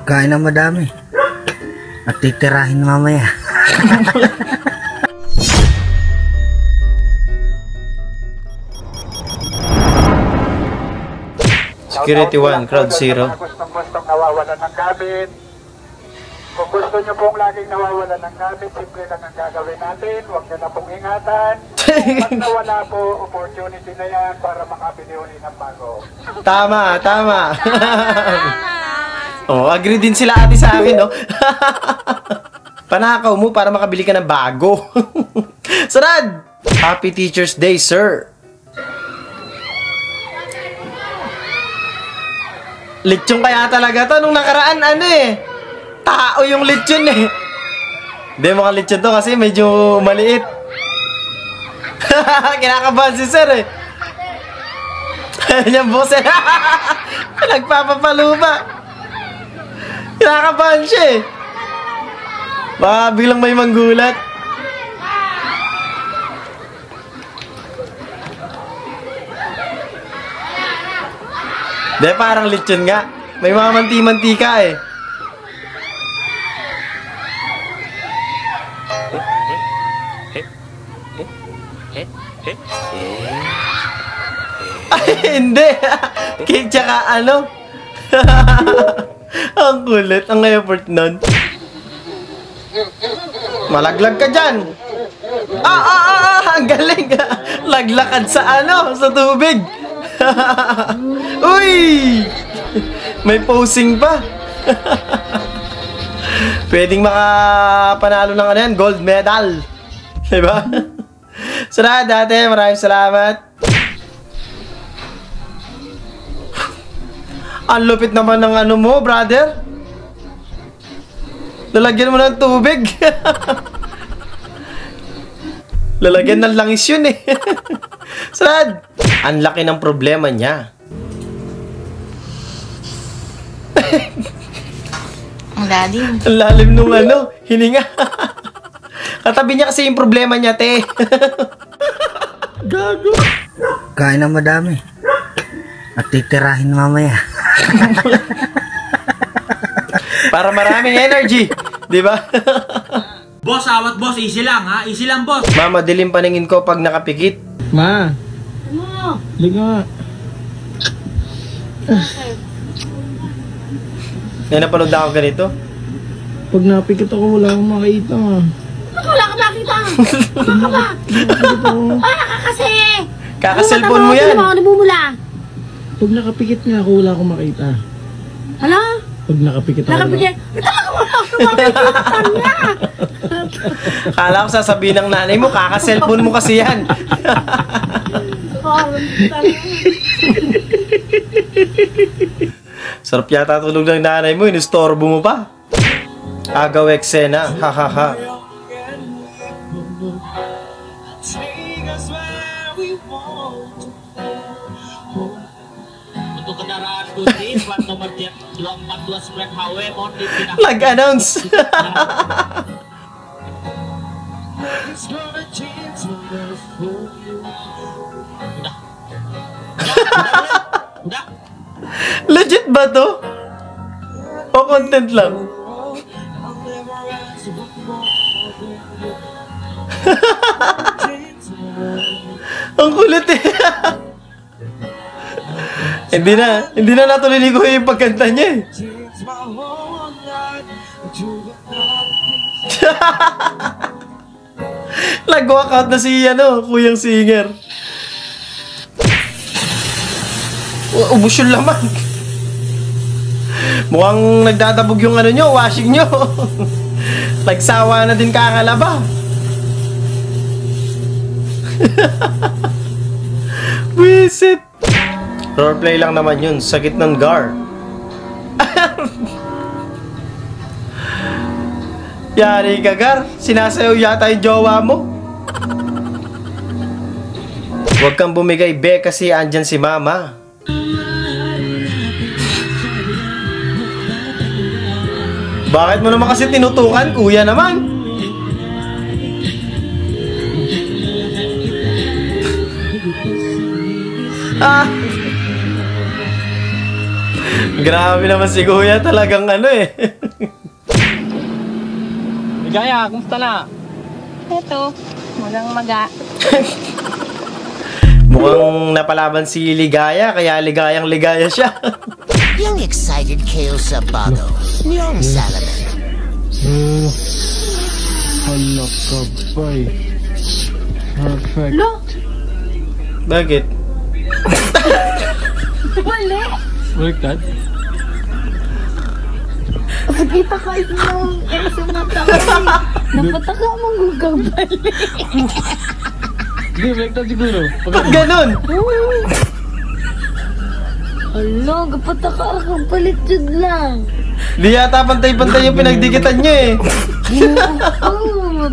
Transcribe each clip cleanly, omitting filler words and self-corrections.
Kain na madami. At titirahin mamaya. Security 1, crowd 0. Gustong nawawalan ng gamit. Kung gusto nyo pong laging nawawalan ng gamit, simple lang ang gagawin natin. Huwag nyo na pong ingatan. Pag nawala po, opportunity na yan para makabili ulit ng bago. Tama, tama. Oh, agree din sila ate sa akin, no? Panakaw mo para makabili ka ng bago. Sarad! Happy Teacher's Day, sir. Lechon kaya talaga to. Nung nakaraan, ano eh. Tao yung lechon eh. Hindi, mukhang lechon to kasi medyo maliit. Kinakabahan si sir eh. Yung boses. Nagpapapalo ba? Kinakabahan siya eh. Baka biglang may manggulat. De, parang lechon nga. May mga manti-mantika eh. Ay, hindi. Cake tsaka ano. Ang kulit. Ang effort nun. Malaglag ka dyan. Ang galing. Laglakad sa ano, sa tubig. Uy! May posing pa. Pwedeng makapanalo ng ano yan, gold medal. Diba? Sarad dati, maraming salamat. Ang lupit naman ng ano mo, brother. Lalagyan mo ng tubig. Lalagyan ng langis yun eh. Sad! Ang laki ng problema niya. Ang lalim. Ang lalim nung ano, hininga. Katabi niya kasi yung problema niya, te. Gago. Kain na madami. At titirahin mamaya. Para maraming energy. Diba? Boss, awat boss, easy lang ha, easy lang boss. Mama, dilim paningin ko pag nakapikit. Ma. Hindi nga. Napanood ako ganito. Pag napikit ako, wala akong makita. Wala ka makita. Ano ba? Kasi. Kaka-cellphone mo yan. Ano namumula? Pag nakapikit nga ako, wala akong makita. Hala? Pag nakapikit ako. Nakapikit? Talaga wala akong makita niya. Kala ko sasabihin ng nanay mo, kaka-cellphone mo kasi yan. Sarap yata tulog ng nanay mo, inistorbo mo pa. Agaw eksena, ha ha ha. Nag-announce. Legit ba to? O content lang? Ang kulit eh. Hindi na natuloy ni Kuya yung pagkanta niya eh. Nag-walkout na si Kuyang Singer. Ubus yung laman. Mukhang nagdadabog yung washing nyo. Nagsawa na din kakalaba. Wisit. Roleplay lang naman yun. Sakit ng gar. Yari ka, Gar. Sinasayaw yata yung jowa mo. Huwag kang bumigay, be, kasi andyan si Mama. Bakit mo naman kasi tinutukan, kuya naman? Grabe naman si Kuya, talagang ano eh. Ligaya, kumusta na? Eto, walang maga. Mukhang napalaban si Ligaya, kaya ligayang-ligaya siya. Yung excited kayo sa bago. Yung salamin. Hala ka ba eh. Perfect. Lo, Bakit? wala. Baliktad? Pagkita ka ito sa mata ko. Napataka mong gugabal. Hindi, baliktad siguro. Ba't ganun? Alo, kapataka ako. Palit yun lang. Di yata pantay-pantay yung pinagdikitan nyo eh.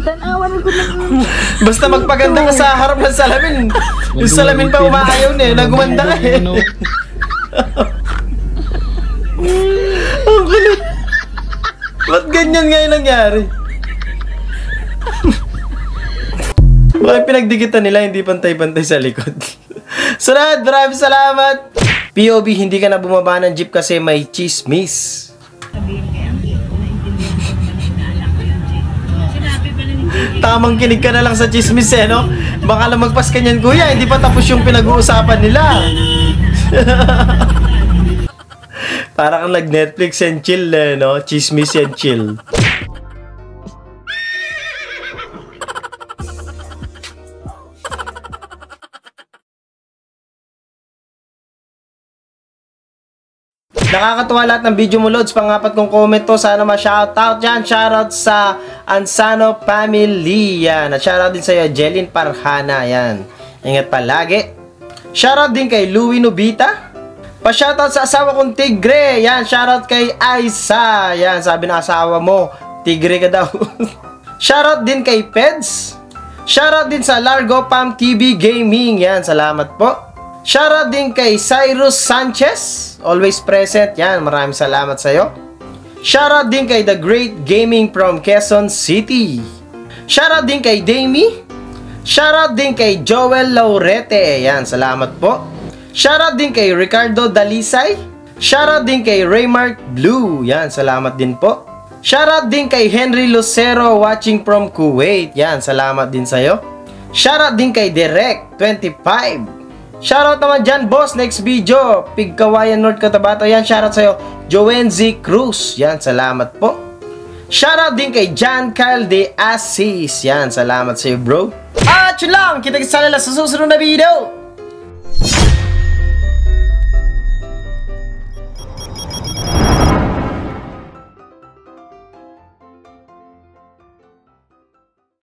Tanawan ko lang. Basta magpaganda ka sa harap ng salamin. Yung salamin pa umaayaw na eh, nagumanda ka eh. Ang kulit. Ba't ganyan nga yung nangyari? Bakit pinagdikitan nila hindi pantay-pantay sa likod? So lahat, maraming salamat. POV, hindi ka na bumaba ng jeep kasi may chismis. Tamang kinig ka na lang sa chismis eh, no? Baka lumagpas ka niyan, kuya. Hindi pa tapos yung pinag-uusapan nila. Para kang nag-Netflix and chill eh, no? Chismis and chill. Nakakatuwa lahat ng video mo, Lods. Pangapat kong comment to. Sana ma-shoutout yan. Shoutout sa Ansano family. Yan. At shoutout din sa'yo, Jelin Parhana. Yan. Ingat palagi. Shoutout din kay Louie Nubita. Pa-shoutout sa asawa kong Tigre. Yan. Shoutout kay Aisa. Yan. Sabi ng asawa mo, Tigre ka daw. Shoutout din kay Peds. Shoutout din sa Largo Pam TV Gaming. Yan. Salamat po. Shoutout din kay Cyrus Sanchez. Always present. Yan, maraming salamat sa'yo. Shoutout din kay The Great Gaming from Quezon City. Shoutout din kay Damie. Shoutout din kay Joel Laurete. Yan, salamat po. Shoutout din kay Ricardo Dalisay. Shoutout din kay Raymark Blue. Yan, salamat din po. Shoutout din kay Henry Lucero watching from Kuwait. Yan, salamat din sa'yo. Shoutout din kay Direct25. Shoutout naman dyan, boss. Next video, Pigkawayan North Cotabato. Yan, shoutout sa'yo, Joenzy Cruz. Yan, salamat po. Shoutout din kay John Kyle De Assis. Yan, salamat sa'yo, bro. At yun lang, kita-kita sa susunod na video.